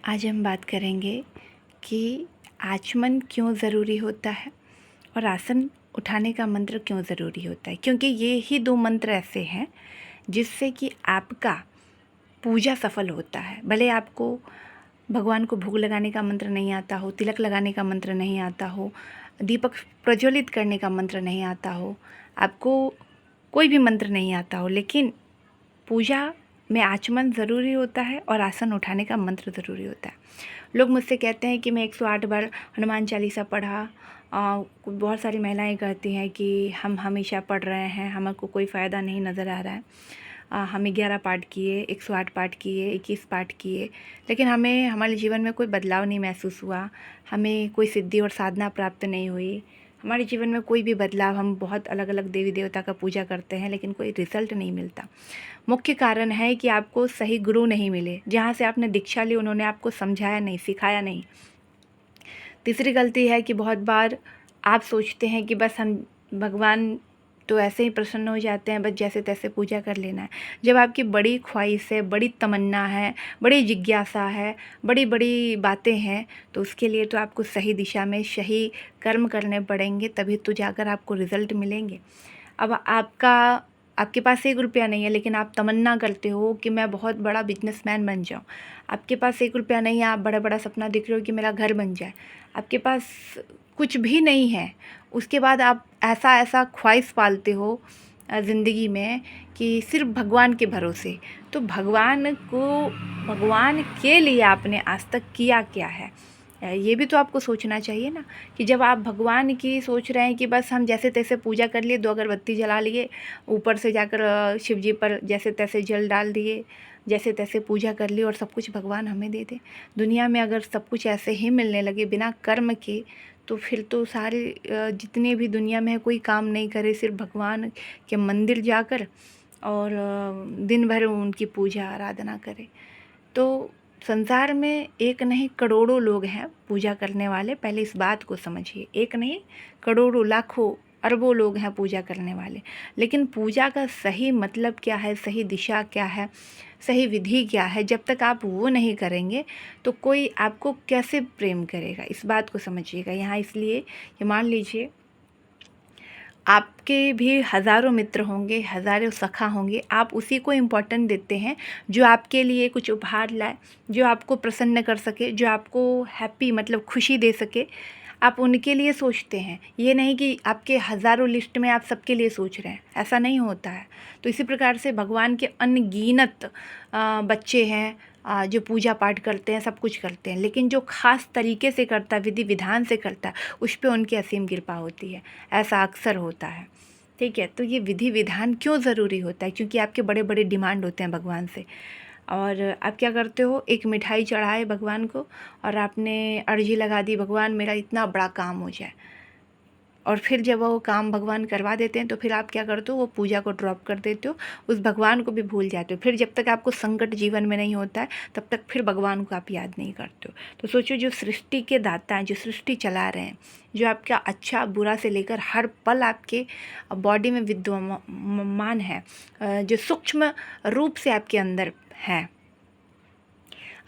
आज हम बात करेंगे कि आचमन क्यों ज़रूरी होता है और आसन उठाने का मंत्र क्यों ज़रूरी होता है, क्योंकि ये ही दो मंत्र ऐसे हैं जिससे कि आपका पूजा सफल होता है। भले आपको भगवान को भोग लगाने का मंत्र नहीं आता हो, तिलक लगाने का मंत्र नहीं आता हो, दीपक प्रज्वलित करने का मंत्र नहीं आता हो, आपको कोई भी मंत्र नहीं आता हो, लेकिन पूजा में आचमन ज़रूरी होता है और आसन उठाने का मंत्र ज़रूरी होता है। लोग मुझसे कहते हैं कि मैं 108 बार हनुमान चालीसा पढ़ा। बहुत सारी महिलाएं कहती हैं कि हम हमेशा पढ़ रहे हैं, हमको कोई फ़ायदा नहीं नज़र आ रहा है। हम 11 पाठ किए, 108 पाठ किए, 21 पाठ किए, लेकिन हमें हमारे जीवन में कोई बदलाव नहीं महसूस हुआ, हमें कोई सिद्धि और साधना प्राप्त नहीं हुई। हमारे जीवन में कोई भी बदलाव, हम बहुत अलग अलग देवी देवता का पूजा करते हैं लेकिन कोई रिज़ल्ट नहीं मिलता। मुख्य कारण है कि आपको सही गुरु नहीं मिले, जहाँ से आपने दीक्षा ली उन्होंने आपको समझाया नहीं, सिखाया नहीं। तीसरी गलती है कि बहुत बार आप सोचते हैं कि बस हम भगवान तो ऐसे ही प्रसन्न हो जाते हैं, बस जैसे तैसे पूजा कर लेना है। जब आपकी बड़ी ख्वाहिश है, बड़ी तमन्ना है, बड़ी जिज्ञासा है, बड़ी बड़ी बातें हैं, तो उसके लिए तो आपको सही दिशा में सही कर्म करने पड़ेंगे, तभी तो जाकर आपको रिज़ल्ट मिलेंगे। अब आपके पास 1 रुपया नहीं है, लेकिन आप तमन्ना करते हो कि मैं बहुत बड़ा बिजनेसमैन बन जाऊँ। आपके पास 1 रुपया नहीं है, आप बड़ा-बड़ा सपना देख रहे हो कि मेरा घर बन जाए। आपके पास कुछ भी नहीं है, उसके बाद आप ऐसा ख्वाहिश पालते हो ज़िंदगी में कि सिर्फ़ भगवान के भरोसे। तो भगवान के लिए आपने आज तक किया क्या है? ये भी तो आपको सोचना चाहिए ना, कि जब आप भगवान की सोच रहे हैं कि बस हम जैसे तैसे पूजा कर लिए, 2 अगरबत्ती जला लिए, ऊपर से जाकर शिव जी पर जैसे तैसे जल डाल दिए, जैसे तैसे पूजा कर ली और सब कुछ भगवान हमें दे दे। दुनिया में अगर सब कुछ ऐसे ही मिलने लगे बिना कर्म के, तो फिर तो सारे जितने भी दुनिया में है कोई काम नहीं करे, सिर्फ भगवान के मंदिर जाकर और दिन भर उनकी पूजा आराधना करे। तो संसार में एक नहीं करोड़ों लोग हैं पूजा करने वाले, पहले इस बात को समझिए। एक नहीं करोड़ों, लाखों, अरबों लोग हैं पूजा करने वाले, लेकिन पूजा का सही मतलब क्या है, सही दिशा क्या है, सही विधि क्या है, जब तक आप वो नहीं करेंगे तो कोई आपको कैसे प्रेम करेगा, इस बात को समझिएगा। यहाँ इसलिए कि मान लीजिए आपके भी हज़ारों मित्र होंगे, हज़ारों सखा होंगे, आप उसी को इम्पोर्टेंट देते हैं जो आपके लिए कुछ उपहार लाए, जो आपको प्रसन्न कर सके, जो आपको हैप्पी मतलब खुशी दे सके, आप उनके लिए सोचते हैं। ये नहीं कि आपके हज़ारों लिस्ट में आप सबके लिए सोच रहे हैं, ऐसा नहीं होता है। तो इसी प्रकार से भगवान के अनगिनत बच्चे हैं जो पूजा पाठ करते हैं, सब कुछ करते हैं, लेकिन जो ख़ास तरीके से करता है, विधि विधान से करता है, उस पर उनकी असीम कृपा होती है। ऐसा अक्सर होता है, ठीक है। तो ये विधि विधान क्यों ज़रूरी होता है? क्योंकि आपके बड़े बड़े डिमांड होते हैं भगवान से, और आप क्या करते हो, एक मिठाई चढ़ाए भगवान को और आपने अर्जी लगा दी, भगवान मेरा इतना बड़ा काम हो जाए, और फिर जब वो काम भगवान करवा देते हैं तो फिर आप क्या करते हो, वो पूजा को ड्रॉप कर देते हो, उस भगवान को भी भूल जाते हो। फिर जब तक आपको संकट जीवन में नहीं होता है तब तक फिर भगवान को आप याद नहीं करते हो। तो सोचो, जो सृष्टि के दाता हैं, जो सृष्टि चला रहे हैं, जो आपका अच्छा बुरा से लेकर हर पल आपके बॉडी में विद्यमान है, जो सूक्ष्म रूप से आपके अंदर है,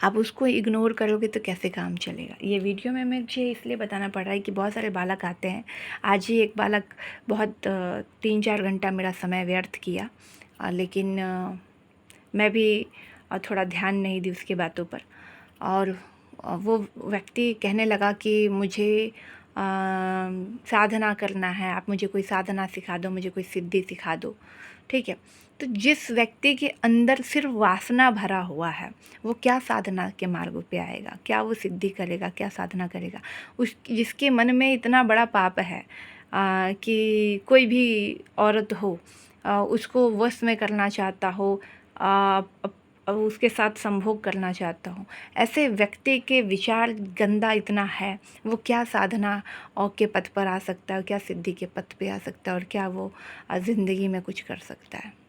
आप उसको इग्नोर करोगे तो कैसे काम चलेगा। ये वीडियो में मुझे इसलिए बताना पड़ रहा है कि बहुत सारे बालक आते हैं। आज ही एक बालक बहुत 3-4 घंटा मेरा समय व्यर्थ किया, लेकिन मैं भी थोड़ा ध्यान नहीं दी उसकी बातों पर, और वो व्यक्ति कहने लगा कि मुझे साधना करना है, आप मुझे कोई साधना सिखा दो, मुझे कोई सिद्धि सिखा दो, ठीक है। तो जिस व्यक्ति के अंदर सिर्फ वासना भरा हुआ है, वो क्या साधना के मार्ग पे आएगा, क्या वो सिद्धि करेगा, क्या साधना करेगा? उस जिसके मन में इतना बड़ा पाप है कि कोई भी औरत हो उसको वश में करना चाहता हो, उसके साथ संभोग करना चाहता हूँ, ऐसे व्यक्ति के विचार गंदा इतना है, वो क्या साधना और के पथ पर आ सकता है, क्या सिद्धि के पथ पे आ सकता है, और क्या वो ज़िंदगी में कुछ कर सकता है?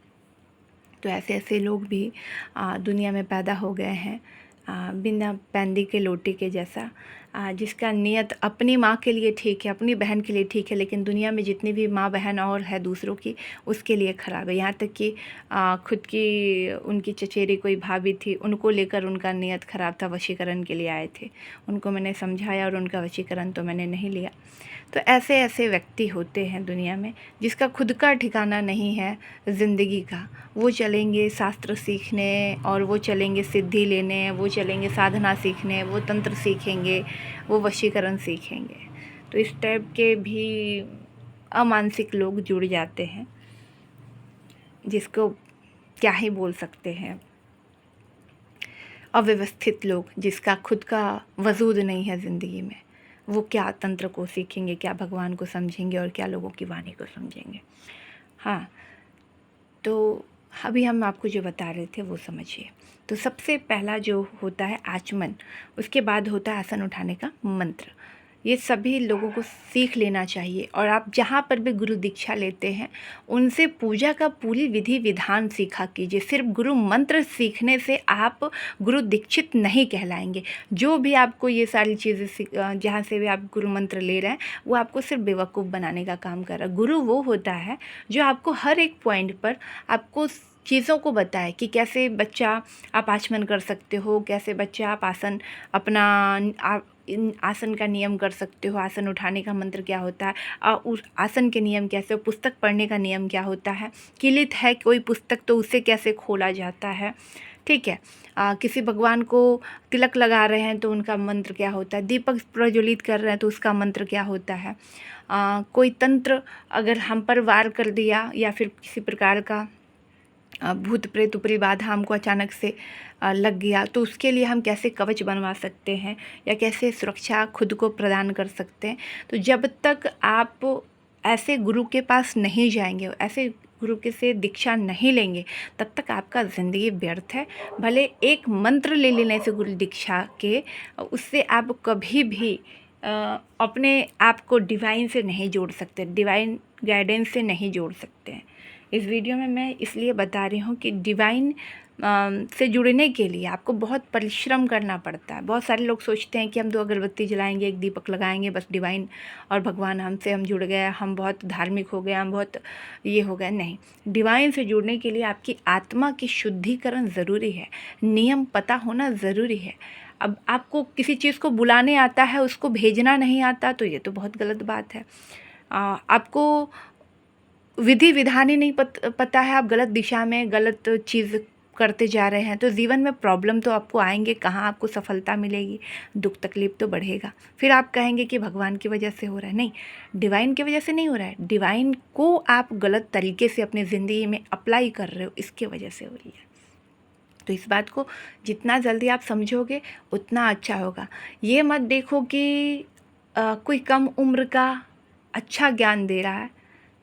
तो ऐसे ऐसे लोग भी दुनिया में पैदा हो गए हैं, बिना पैंदी के लोटे के जैसा। जिसका नियत अपनी माँ के लिए ठीक है, अपनी बहन के लिए ठीक है, लेकिन दुनिया में जितनी भी माँ बहन और है दूसरों की, उसके लिए ख़राब है। यहाँ तक कि खुद की उनकी चचेरी कोई भाभी थी, उनको लेकर उनका नियत ख़राब था, वशीकरण के लिए आए थे। उनको मैंने समझाया और उनका वशीकरण तो मैंने नहीं लिया। तो ऐसे ऐसे व्यक्ति होते हैं दुनिया में जिसका खुद का ठिकाना नहीं है ज़िंदगी का। वो चलेंगे शास्त्र सीखने, और वो चलेंगे सिद्धि लेने, वो चलेंगे साधना सीखने, वो तंत्र सीखेंगे, वो वशीकरण सीखेंगे। तो इस टाइप के भी अमानसिक लोग जुड़ जाते हैं, जिसको क्या ही बोल सकते हैं, अव्यवस्थित लोग, जिसका खुद का वजूद नहीं है ज़िंदगी में। वो क्या तंत्र को सीखेंगे, क्या भगवान को समझेंगे, और क्या लोगों की वाणी को समझेंगे। हाँ, तो अभी हम आपको जो बता रहे थे वो समझिए। तो सबसे पहला जो होता है आचमन, उसके बाद होता है आसन उठाने का मंत्र। ये सभी लोगों को सीख लेना चाहिए। और आप जहाँ पर भी गुरु दीक्षा लेते हैं, उनसे पूजा का पूरी विधि विधान सीखा कीजिए। सिर्फ गुरु मंत्र सीखने से आप गुरु दीक्षित नहीं कहलाएंगे। जो भी आपको ये सारी चीज़ें जहाँ से भी आप गुरु मंत्र ले रहे हैं, वो आपको सिर्फ बेवकूफ़ बनाने का काम कर रहा है। गुरु वो होता है जो आपको हर एक पॉइंट पर आपको चीज़ों को बताए कि कैसे बच्चा आप आचमन कर सकते हो, कैसे बच्चा आप आसन अपना इन आसन का नियम कर सकते हो, आसन उठाने का मंत्र क्या होता है, उस आसन के नियम कैसे, पुस्तक पढ़ने का नियम क्या होता है, किलित है कोई पुस्तक तो उसे कैसे खोला जाता है, ठीक है। किसी भगवान को तिलक लगा रहे हैं तो उनका मंत्र क्या होता है, दीपक प्रज्वलित कर रहे हैं तो उसका मंत्र क्या होता है, कोई तंत्र अगर हम पर वार कर दिया या फिर किसी प्रकार का भूत प्रेत ऊपरी बाधा हमको अचानक से लग गया, तो उसके लिए हम कैसे कवच बनवा सकते हैं या कैसे सुरक्षा खुद को प्रदान कर सकते हैं। तो जब तक आप ऐसे गुरु के पास नहीं जाएंगे, ऐसे गुरु के से दीक्षा नहीं लेंगे, तब तक आपका ज़िंदगी व्यर्थ है। भले एक मंत्र ले लेने से गुरु दीक्षा के, उससे आप कभी भी अपने आप को डिवाइन से नहीं जोड़ सकते, डिवाइन गाइडेंस से नहीं जोड़ सकते हैं। इस वीडियो में मैं इसलिए बता रही हूँ कि डिवाइन से जुड़ने के लिए आपको बहुत परिश्रम करना पड़ता है। बहुत सारे लोग सोचते हैं कि हम 2 अगरबत्ती जलाएंगे, 1 दीपक लगाएंगे, बस डिवाइन और भगवान हमसे हम जुड़ गए, हम बहुत धार्मिक हो गए, हम बहुत ये हो गए। नहीं, डिवाइन से जुड़ने के लिए आपकी आत्मा की शुद्धिकरण ज़रूरी है, नियम पता होना ज़रूरी है। अब आपको किसी चीज़ को बुलाने आता है, उसको भेजना नहीं आता, तो ये तो बहुत गलत बात है। आपको विधि विधान ही नहीं पता है, आप गलत दिशा में गलत चीज़ करते जा रहे हैं, तो जीवन में प्रॉब्लम तो आपको आएंगे। कहाँ आपको सफलता मिलेगी, दुख तकलीफ तो बढ़ेगा। फिर आप कहेंगे कि भगवान की वजह से हो रहा है। नहीं, डिवाइन की वजह से नहीं हो रहा है, डिवाइन को आप गलत तरीके से अपनी ज़िंदगी में अप्लाई कर रहे हो, इसके वजह से हो रही है। तो इस बात को जितना जल्दी आप समझोगे उतना अच्छा होगा। ये मत देखो कि कोई कम उम्र का अच्छा ज्ञान दे रहा है,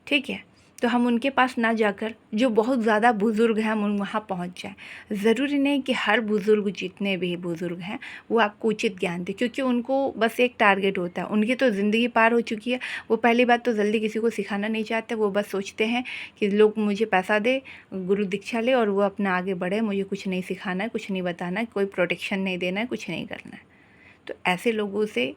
ठीक है, तो हम उनके पास ना जाकर जो बहुत ज़्यादा बुज़ुर्ग हैं हम वहाँ पहुँच जाएं। ज़रूरी नहीं कि हर बुज़ुर्ग, जितने भी बुज़ुर्ग हैं, वो आपको उचित ज्ञान दें, क्योंकि उनको बस एक टारगेट होता है। उनकी तो ज़िंदगी पार हो चुकी है। वो पहली बात तो जल्दी किसी को सिखाना नहीं चाहते। वो बस सोचते हैं कि लोग मुझे पैसा दे, गुरु दीक्षा ले और वो अपना आगे बढ़े, मुझे कुछ नहीं सिखाना है, कुछ नहीं बताना है, कोई प्रोटेक्शन नहीं देना है, कुछ नहीं करना है। तो ऐसे लोगों से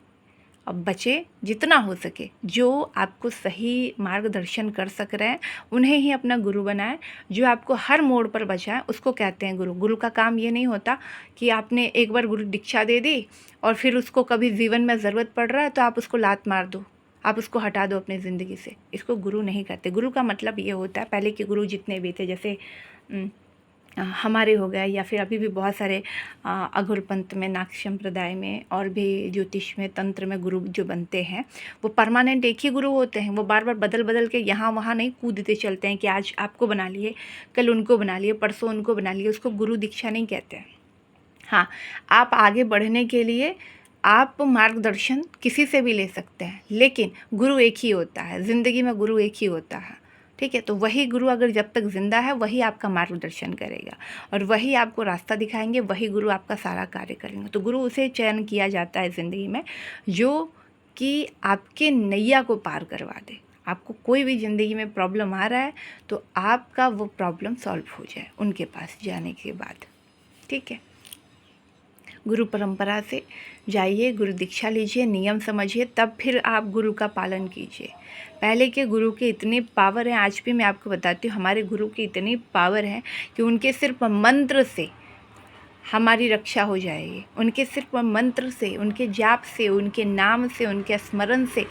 अब बचे जितना हो सके। जो आपको सही मार्गदर्शन कर सक रहे हैं उन्हें ही अपना गुरु बनाएं। जो आपको हर मोड़ पर बचाएं उसको कहते हैं गुरु। गुरु का काम ये नहीं होता कि आपने एक बार गुरु दीक्षा दे दी और फिर उसको कभी जीवन में ज़रूरत पड़ रहा है तो आप उसको लात मार दो, आप उसको हटा दो अपनी ज़िंदगी से। इसको गुरु नहीं करते। गुरु का मतलब ये होता है, पहले के गुरु जितने भी थे, जैसे हमारे हो गए, या फिर अभी भी बहुत सारे अघोर पंथ में, नाग संप्रदाय में और भी ज्योतिष में, तंत्र में गुरु जो बनते हैं वो परमानेंट एक ही गुरु होते हैं। वो बार बार बदल बदल के यहाँ वहाँ नहीं कूदते चलते हैं कि आज आपको बना लिए, कल उनको बना लिए, परसों उनको बना लिए। उसको गुरु दीक्षा नहीं कहते हैं। हाँ, आप आगे बढ़ने के लिए आप मार्गदर्शन किसी से भी ले सकते हैं, लेकिन गुरु एक ही होता है। ज़िंदगी में गुरु एक ही होता है, ठीक है। तो वही गुरु अगर जब तक ज़िंदा है वही आपका मार्गदर्शन करेगा और वही आपको रास्ता दिखाएंगे, वही गुरु आपका सारा कार्य करेंगे। तो गुरु उसे चयन किया जाता है ज़िंदगी में जो कि आपके नैया को पार करवा दे। आपको कोई भी ज़िंदगी में प्रॉब्लम आ रहा है तो आपका वो प्रॉब्लम सॉल्व हो जाए उनके पास जाने के बाद, ठीक है। गुरु परंपरा से जाइए, गुरु दीक्षा लीजिए, नियम समझिए, तब फिर आप गुरु का पालन कीजिए। पहले के गुरु के इतने पावर हैं, आज भी मैं आपको बताती हूँ हमारे गुरु की इतनी पावर है कि उनके सिर्फ मंत्र से हमारी रक्षा हो जाएगी। उनके सिर्फ मंत्र से, उनके जाप से, उनके नाम से, उनके स्मरण से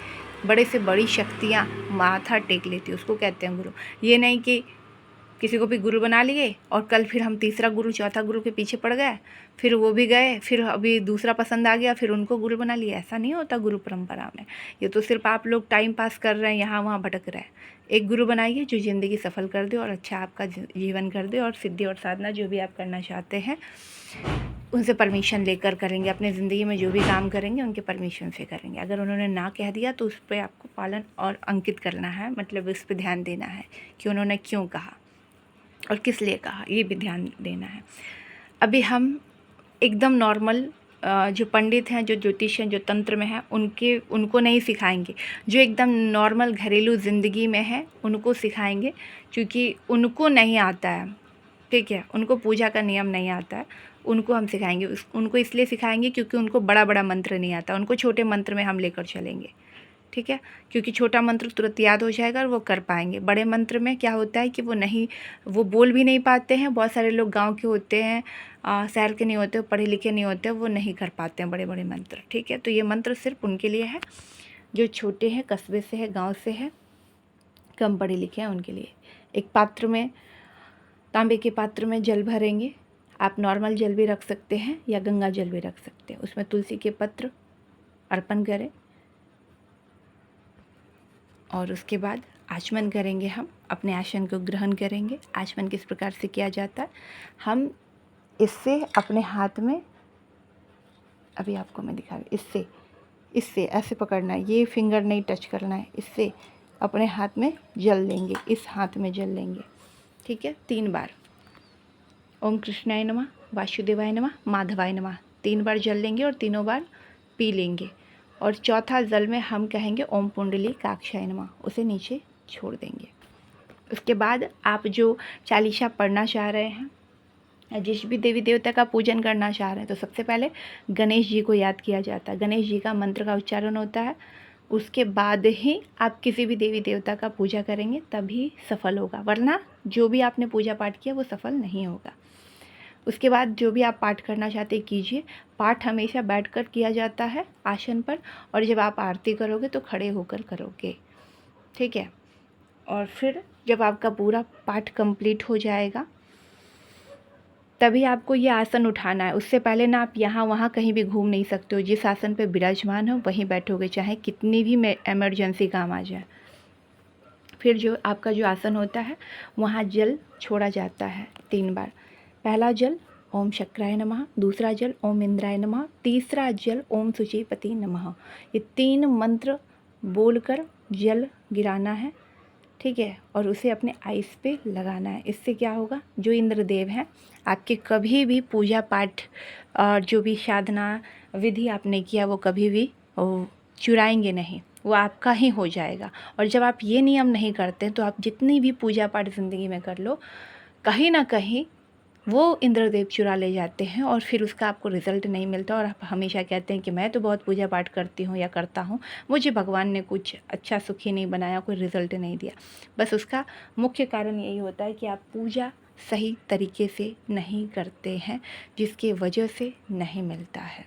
बड़े से बड़ी शक्तियाँ माथा टेक लेती, उसको कहते हैं गुरु। ये नहीं कि किसी को भी गुरु बना लिए और कल फिर हम तीसरा गुरु चौथा गुरु के पीछे पड़ गए, फिर वो भी गए, फिर अभी दूसरा पसंद आ गया, फिर उनको गुरु बना लिया। ऐसा नहीं होता गुरु परंपरा में। ये तो सिर्फ आप लोग टाइम पास कर रहे हैं, यहाँ वहाँ भटक रहे हैं। एक गुरु बनाइए जो ज़िंदगी सफल कर दे और अच्छा आपका जीवन कर दे, और सिद्धि और साधना जो भी आप करना चाहते हैं उनसे परमिशन लेकर करेंगे। अपने ज़िंदगी में जो भी काम करेंगे उनके परमिशन से करेंगे। अगर उन्होंने ना कह दिया तो उस पर आपको पालन और अंकित करना है, मतलब उस पर ध्यान देना है कि उन्होंने क्यों कहा और किस लिए कहा, ये भी ध्यान देना है। अभी हम एकदम नॉर्मल जो पंडित हैं, जो ज्योतिष हैं, जो तंत्र में हैं, उनको नहीं सिखाएंगे। जो एकदम नॉर्मल घरेलू ज़िंदगी में है उनको सिखाएंगे, क्योंकि उनको नहीं आता है, ठीक है, उनको पूजा का नियम नहीं आता है, उनको हम सिखाएंगे। उनको इसलिए सिखाएंगे क्योंकि उनको बड़ा बड़ा मंत्र नहीं आता, उनको छोटे मंत्र में हम लेकर चलेंगे, ठीक है, क्योंकि छोटा मंत्र तुरंत याद हो जाएगा और वो कर पाएंगे। बड़े मंत्र में क्या होता है कि वो बोल भी नहीं पाते हैं। बहुत सारे लोग गांव के होते हैं, शहर के नहीं होते, पढ़े लिखे नहीं होते, वो नहीं कर पाते हैं बड़े बड़े मंत्र, ठीक है। तो ये मंत्र सिर्फ उनके लिए है जो छोटे हैं, कस्बे से है, गाँव से है, कम पढ़े लिखे हैं, उनके लिए। एक पात्र में, तांबे के पात्र में जल भरेंगे। आप नॉर्मल जल भी रख सकते हैं या गंगा जल भी रख सकते हैं। उसमें तुलसी के पत्र अर्पण करें और उसके बाद आचमन करेंगे। हम अपने आसन को ग्रहण करेंगे। आचमन किस प्रकार से किया जाता है, हम इससे अपने हाथ में, अभी आपको मैं दिखा रही, इससे ऐसे पकड़ना है, ये फिंगर नहीं टच करना है, इससे अपने हाथ में जल लेंगे, इस हाथ में जल लेंगे, ठीक है। 3 बार ओम कृष्णाय नमः, वासुदेवाय नमः, माधवाय नमः, 3 बार जल लेंगे और तीनों बार पी लेंगे। और चौथा जल में हम कहेंगे ओम पुंडलीकाक्षाय नमः, उसे नीचे छोड़ देंगे। उसके बाद आप जो चालीसा पढ़ना चाह रहे हैं, जिस भी देवी देवता का पूजन करना चाह रहे हैं, तो सबसे पहले गणेश जी को याद किया जाता है। गणेश जी का मंत्र का उच्चारण होता है। उसके बाद ही आप किसी भी देवी देवता का पूजा करेंगे, तभी सफल होगा, वरना जो भी आपने पूजा पाठ किया वो सफल नहीं होगा। उसके बाद जो भी आप पाठ करना चाहते हैं कीजिए। पाठ हमेशा बैठकर किया जाता है आसन पर, और जब आप आरती करोगे तो खड़े होकर करोगे, ठीक है। और फिर जब आपका पूरा पाठ कंप्लीट हो जाएगा तभी आपको ये आसन उठाना है। उससे पहले ना आप यहाँ वहाँ कहीं भी घूम नहीं सकते हो। जिस आसन पे विराजमान हो वहीं बैठोगे, चाहे कितनी भी इमरजेंसी काम आ जाए। फिर जो आपका जो आसन होता है वहाँ जल छोड़ा जाता है 3 बार। पहला जल ओम शक्राय नमः, दूसरा जल ओम इंद्राय नमः, तीसरा जल ओम शुचिपति नमः। ये 3 मंत्र बोलकर जल गिराना है, ठीक है, और उसे अपने आइस पे लगाना है। इससे क्या होगा, जो इंद्रदेव हैं आपके कभी भी पूजा पाठ और जो भी साधना विधि आपने किया वो कभी भी चुराएंगे नहीं, वो आपका ही हो जाएगा। और जब आप ये नियम नहीं करते तो आप जितनी भी पूजा पाठ ज़िंदगी में कर लो, कहीं ना कहीं वो इंद्रदेव चुरा ले जाते हैं और फिर उसका आपको रिज़ल्ट नहीं मिलता। और आप हमेशा कहते हैं कि मैं तो बहुत पूजा पाठ करती हूँ या करता हूँ, मुझे भगवान ने कुछ अच्छा सुखी नहीं बनाया, कोई रिज़ल्ट नहीं दिया। बस उसका मुख्य कारण यही होता है कि आप पूजा सही तरीके से नहीं करते हैं, जिसकी वजह से नहीं मिलता है,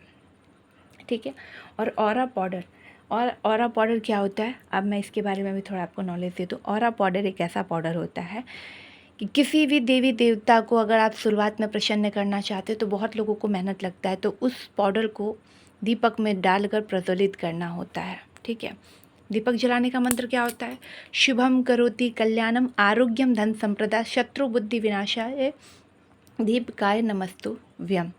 ठीक है। और ऑरा पाउडर क्या होता है, अब मैं इसके बारे में भी थोड़ा आपको नॉलेज दे दूँ। ऑरा पाउडर एक ऐसा पाउडर होता है कि किसी भी देवी देवता को अगर आप शुरुआत में प्रसन्न करना चाहते हो तो बहुत लोगों को मेहनत लगता है, तो उस पाउडर को दीपक में डालकर प्रज्वलित करना होता है, ठीक है। दीपक जलाने का मंत्र क्या होता है, शुभम करोति कल्याणम आरोग्यम धन संप्रदा शत्रु बुद्धि विनाशाय दीपकाय नमस्तु व्यम।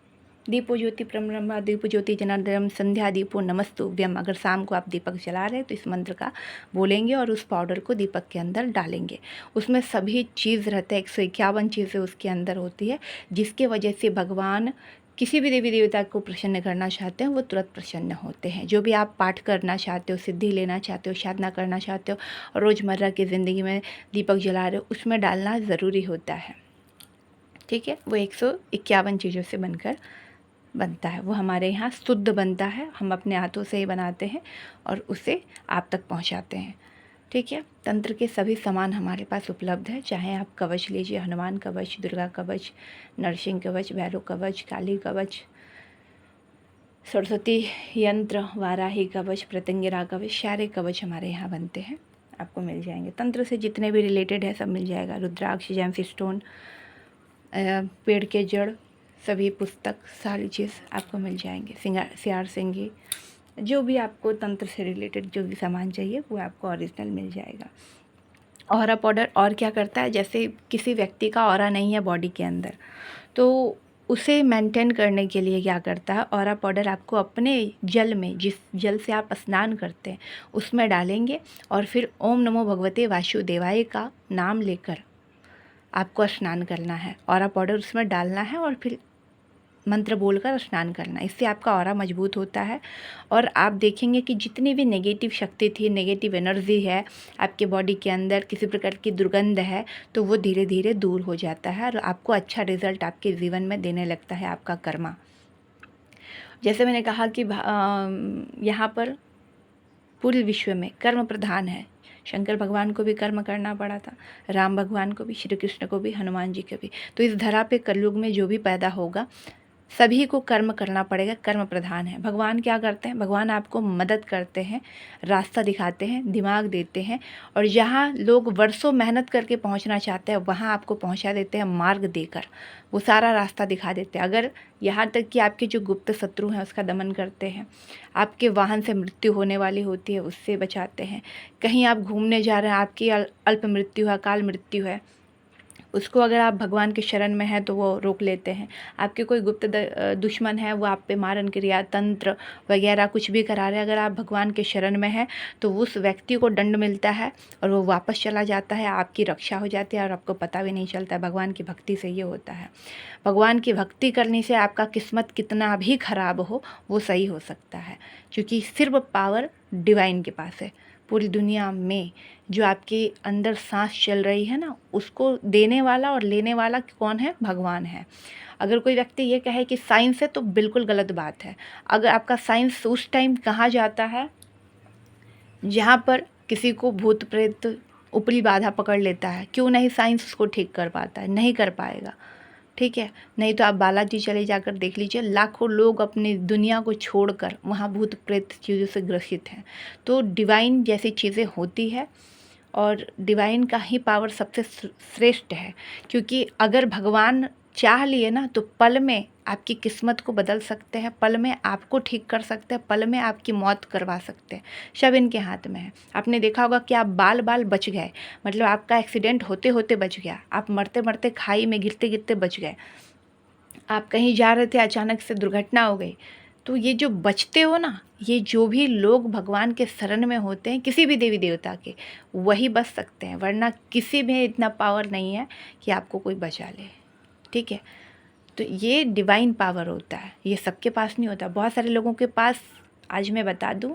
दीपो ज्योति ब्रह्म दीपो ज्योति जनार्दनम संध्या दीपो नमस्तु व्यम। अगर शाम को आप दीपक जला रहे हैं तो इस मंत्र का बोलेंगे और उस पाउडर को दीपक के अंदर डालेंगे। उसमें सभी चीज़ रहता है, 151 चीज़ें उसके अंदर होती है, जिसके वजह से भगवान किसी भी देवी देवता को प्रसन्न करना चाहते हैं वो तुरंत प्रसन्न होते हैं। जो भी आप पाठ करना चाहते हो, सिद्धि लेना चाहते हो, साधना करना चाहते हो और रोज़मर्रा की ज़िंदगी में दीपक जला रहे हो, उसमें डालना ज़रूरी होता है, ठीक है। वो 151 चीज़ों से बनकर बनता है, वो हमारे यहाँ शुद्ध बनता है, हम अपने हाथों से ही बनाते हैं और उसे आप तक पहुँचाते हैं। ठीक है, तंत्र के सभी सामान हमारे पास उपलब्ध है, चाहे आप कवच लीजिए, हनुमान कवच, दुर्गा कवच, नरसिंह कवच, भैरव कवच, काली कवच, सरस्वती यंत्र, वाराही कवच, प्रत्यंगिरा कवच, सारे कवच हमारे यहाँ बनते हैं, आपको मिल जाएंगे। तंत्र से जितने भी रिलेटेड है सब मिल जाएगा, रुद्राक्ष, जेम्स स्टोन, पेड़ के जड़, सभी पुस्तक, सारी चीज़ आपको मिल जाएंगे। सियार सिंगी, जो भी आपको तंत्र से रिलेटेड जो भी सामान चाहिए वो आपको ओरिजिनल मिल जाएगा। ऑरा पाउडर और क्या करता है, जैसे किसी व्यक्ति का ऑरा नहीं है बॉडी के अंदर, तो उसे मेंटेन करने के लिए क्या करता है, ऑरा पाउडर आपको अपने जल में, जिस जल से आप स्नान करते हैं उसमें डालेंगे और फिर ओम नमो भगवते वासुदेवाय का नाम लेकर आपको स्नान करना है। ऑरा पाउडर उसमें डालना है और फिर मंत्र बोलकर स्नान करना, इससे आपका ऑरा मजबूत होता है और आप देखेंगे कि जितनी भी नेगेटिव शक्ति थी, नेगेटिव एनर्जी है आपके बॉडी के अंदर, किसी प्रकार की दुर्गंध है, तो वो धीरे धीरे दूर हो जाता है और आपको अच्छा रिजल्ट आपके जीवन में देने लगता है आपका कर्मा। जैसे मैंने कहा कि यहाँ पर पूरे विश्व में कर्म प्रधान है, शंकर भगवान को भी कर्म करना पड़ा था, राम भगवान को भी, श्री कृष्ण को भी, हनुमान जी को भी। तो इस धरा पे कलयुग में जो भी पैदा होगा सभी को कर्म करना पड़ेगा, कर्म प्रधान है। भगवान क्या करते हैं, भगवान आपको मदद करते हैं, रास्ता दिखाते हैं, दिमाग देते हैं और जहाँ लोग वर्षों मेहनत करके पहुँचना चाहते हैं वहाँ आपको पहुँचा देते हैं मार्ग देकर, वो सारा रास्ता दिखा देते हैं। अगर यहाँ तक कि आपके जो गुप्त शत्रु हैं उसका दमन करते हैं, आपके वाहन से मृत्यु होने वाली होती है उससे बचाते हैं, कहीं आप घूमने जा रहे हैं आपकी अल्प मृत्यु है, अकाल मृत्यु है, उसको अगर आप भगवान के शरण में हैं तो वो रोक लेते हैं। आपके कोई गुप्त दुश्मन है, वो आप पे मारन क्रिया, तंत्र वगैरह कुछ भी करा रहे हैं, अगर आप भगवान के शरण में हैं तो उस व्यक्ति को दंड मिलता है और वो वापस चला जाता है, आपकी रक्षा हो जाती है और आपको पता भी नहीं चलता है। भगवान की भक्ति से ये होता है। भगवान की भक्ति करने से आपका किस्मत कितना भी खराब हो वो सही हो सकता है, क्योंकि सिर्फ पावर डिवाइन के पास है। पूरी दुनिया में जो आपके अंदर सांस चल रही है ना, उसको देने वाला और लेने वाला कौन है, भगवान है। अगर कोई व्यक्ति ये कहे कि साइंस है तो बिल्कुल गलत बात है। अगर आपका साइंस उस टाइम कहाँ जाता है जहाँ पर किसी को भूत प्रेत ऊपरी बाधा पकड़ लेता है, क्यों नहीं साइंस उसको ठीक कर पाता है, नहीं कर पाएगा। ठीक है, नहीं तो आप बालाजी चले जाकर देख लीजिए, लाखों लोग अपनी दुनिया को छोड़कर वहाँ भूत प्रेत चीज़ों से ग्रसित हैं। तो डिवाइन जैसी चीज़ें होती है और डिवाइन का ही पावर सबसे श्रेष्ठ है, क्योंकि अगर भगवान चाह लिए ना तो पल में आपकी किस्मत को बदल सकते हैं, पल में आपको ठीक कर सकते हैं, पल में आपकी मौत करवा सकते हैं, सब इनके हाथ में है। आपने देखा होगा कि आप बाल बाल बच गए, मतलब आपका एक्सीडेंट होते होते बच गया, आप मरते मरते खाई में गिरते गिरते बच गए, आप कहीं जा रहे थे अचानक से दुर्घटना हो गई। तो ये जो बचते हो ना, ये जो भी लोग भगवान के शरण में होते हैं, किसी भी देवी देवता के, वही बच सकते हैं, वरना किसी में इतना पावर नहीं है कि आपको कोई बचा ले। ठीक है, तो ये डिवाइन पावर होता है, ये सबके पास नहीं होता। बहुत सारे लोगों के पास, आज मैं बता दूं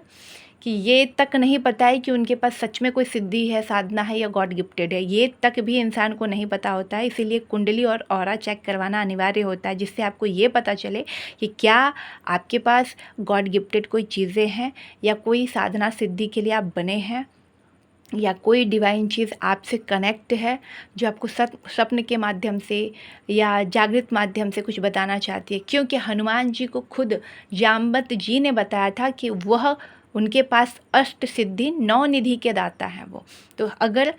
कि ये तक नहीं पता है कि उनके पास सच में कोई सिद्धि है, साधना है या गॉड गिफ्टेड है, ये तक भी इंसान को नहीं पता होता है। इसीलिए कुंडली और ऑरा चेक करवाना अनिवार्य होता है, जिससे आपको ये पता चले कि क्या आपके पास गॉड गिफ्टेड कोई चीज़ें हैं या कोई साधना सिद्धि के लिए आप बने हैं, या कोई डिवाइन चीज़ आपसे कनेक्ट है जो आपको स्वप्न के माध्यम से या जागृत माध्यम से कुछ बताना चाहती है। क्योंकि हनुमान जी को खुद जाम्बत जी ने बताया था कि वह, उनके पास अष्ट सिद्धि 9 निधि के दाता हैं वो। तो अगर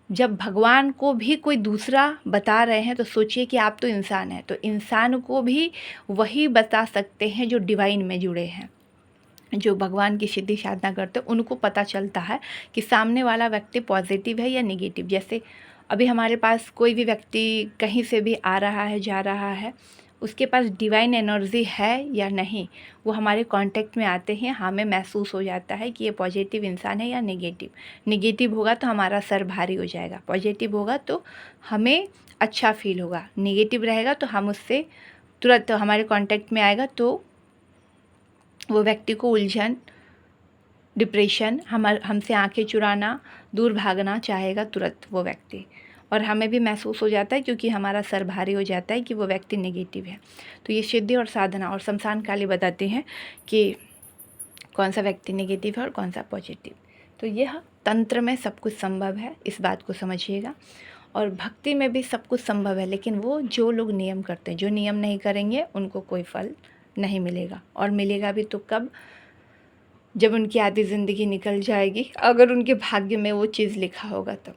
जब भगवान को भी कोई दूसरा बता रहे हैं तो सोचिए कि आप तो इंसान हैं, तो इंसान को भी वही बता सकते हैं जो डिवाइन में जुड़े हैं, जो भगवान की सिद्धि साधना करते हैं। उनको पता चलता है कि सामने वाला व्यक्ति पॉजिटिव है या नेगेटिव। जैसे अभी हमारे पास कोई भी व्यक्ति कहीं से भी आ रहा है, जा रहा है, उसके पास डिवाइन एनर्जी है या नहीं, वो हमारे कांटेक्ट में आते हैं, हमें महसूस हो जाता है कि ये पॉजिटिव इंसान है या नेगेटिव। नेगेटिव होगा तो हमारा सर भारी हो जाएगा, पॉजिटिव होगा तो हमें अच्छा फील होगा, नेगेटिव रहेगा तो हम उससे तुरंत हमारे कांटेक्ट में आएगा तो वो व्यक्ति को उलझन, डिप्रेशन, हमसे आंखें चुराना, दूर भागना चाहेगा तुरंत वो व्यक्ति। और हमें भी महसूस हो जाता है क्योंकि हमारा सर भारी हो जाता है कि वो व्यक्ति नेगेटिव है। तो ये सिद्धि और साधना और शमशान काली बताते हैं कि कौन सा व्यक्ति नेगेटिव है और कौन सा पॉजिटिव। तो यह तंत्र में सब कुछ संभव है, इस बात को समझिएगा। और भक्ति में भी सब कुछ संभव है, लेकिन वो जो लोग नियम करते हैं, जो नियम नहीं करेंगे उनको कोई फल नहीं मिलेगा। और मिलेगा भी तो कब? जब उनकी आधी ज़िंदगी निकल जाएगी, अगर उनके भाग्य में वो चीज़ लिखा होगा तब।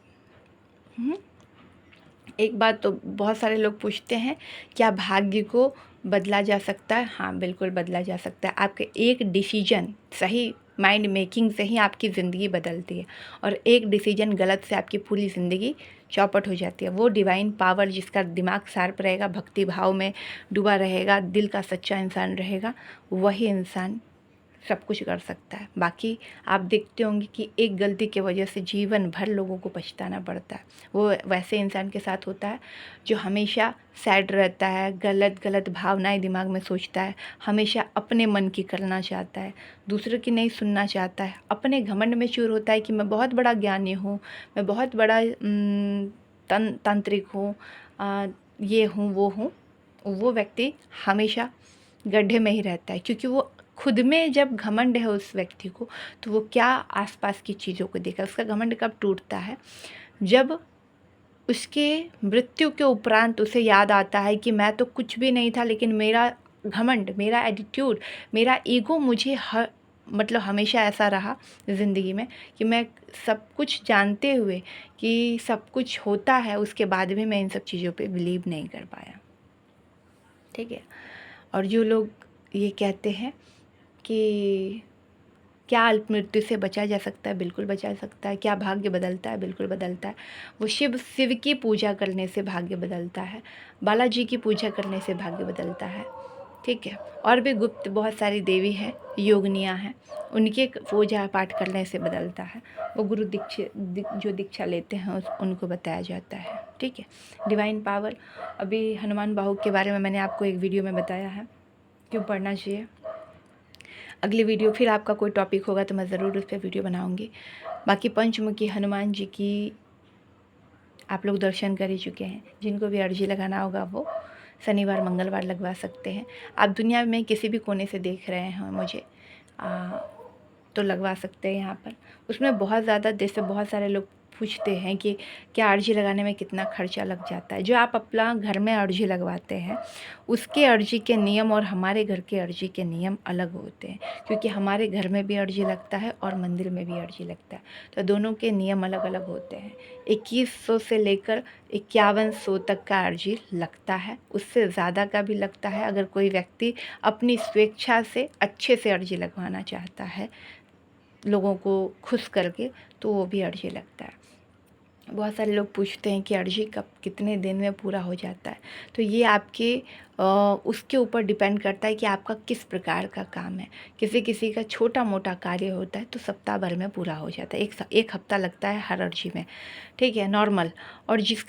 एक बात तो बहुत सारे लोग पूछते हैं, क्या भाग्य को बदला जा सकता है? हाँ, बिल्कुल बदला जा सकता है। आपके एक डिसीजन, सही माइंड मेकिंग से ही आपकी ज़िंदगी बदलती है, और एक डिसीजन गलत से आपकी पूरी ज़िंदगी चौपट हो जाती है। वो डिवाइन पावर, जिसका दिमाग शार्प रहेगा, भक्ति भाव में डूबा रहेगा, दिल का सच्चा इंसान रहेगा, वही इंसान सब कुछ कर सकता है। बाकी आप देखते होंगे कि एक गलती की वजह से जीवन भर लोगों को पछताना पड़ता है। वो वैसे इंसान के साथ होता है जो हमेशा सैड रहता है, गलत गलत भावनाएं दिमाग में सोचता है, हमेशा अपने मन की करना चाहता है, दूसरे की नहीं सुनना चाहता है, अपने घमंड में चूर होता है कि मैं बहुत बड़ा ज्ञानी हूँ, मैं बहुत बड़ा तांत्रिक हूँ, ये हूँ वो हूँ। वो व्यक्ति हमेशा गड्ढे में ही रहता है, क्योंकि वो खुद में जब घमंड है उस व्यक्ति को, तो वो क्या आसपास की चीज़ों को देखा। उसका घमंड कब टूटता है? जब उसके मृत्यु के उपरांत उसे याद आता है कि मैं तो कुछ भी नहीं था, लेकिन मेरा घमंड, मेरा एटीट्यूड, मेरा ईगो मुझे मतलब हमेशा ऐसा रहा ज़िंदगी में कि मैं सब कुछ जानते हुए कि सब कुछ होता है, उसके बाद भी मैं इन सब चीज़ों पे बिलीव नहीं कर पाया। ठीक है। और जो लोग ये कहते हैं कि क्या अल्प मृत्यु से बचा जा सकता है? बिल्कुल बचा सकता है। क्या भाग्य बदलता है? बिल्कुल बदलता है। वो शिव की पूजा करने से भाग्य बदलता है, बालाजी की पूजा करने से भाग्य बदलता है। ठीक है। और भी गुप्त बहुत सारी देवी हैं, योगनियाँ हैं, उनके पूजा पाठ करने से बदलता है। वो गुरु जो दीक्षा लेते हैं उनको बताया जाता है। ठीक है। डिवाइन पावर, अभी हनुमान बाहु के बारे में मैंने आपको एक वीडियो में बताया है, क्यों पढ़ना चाहिए। अगली वीडियो फिर आपका कोई टॉपिक होगा तो मैं ज़रूर उस पर वीडियो बनाऊंगी। बाकी पंचमुखी हनुमान जी की आप लोग दर्शन कर ही चुके हैं। जिनको भी अर्जी लगाना होगा वो शनिवार मंगलवार लगवा सकते हैं। आप दुनिया में किसी भी कोने से देख रहे हैं मुझे तो लगवा सकते हैं यहाँ पर। उसमें बहुत ज़्यादा, जैसे बहुत सारे लोग पूछते हैं कि क्या अर्जी लगाने में कितना खर्चा लग जाता है। जो आप अपना घर में अर्जी लगवाते हैं उसके अर्जी के नियम और हमारे घर के अर्जी के नियम अलग होते हैं, क्योंकि हमारे घर में भी अर्जी लगता है और मंदिर में भी अर्जी लगता है, तो दोनों के नियम अलग अलग होते हैं। 2100 से लेकर 5100 तक का अर्जी लगता है, उससे ज़्यादा का भी लगता है अगर कोई व्यक्ति अपनी स्वेच्छा से अच्छे से अर्जी लगवाना चाहता है लोगों को खुश करके, तो वो भी अर्जी लगता है। बहुत सारे लोग पूछते हैं कि अर्जी कब कितने दिन में पूरा हो जाता है। तो ये आपके उसके ऊपर डिपेंड करता है कि आपका किस प्रकार का काम है। किसी का छोटा मोटा कार्य होता है तो सप्ताह भर में पूरा हो जाता है, एक हफ्ता लगता है हर अर्जी में। ठीक है, नॉर्मल। और जिसका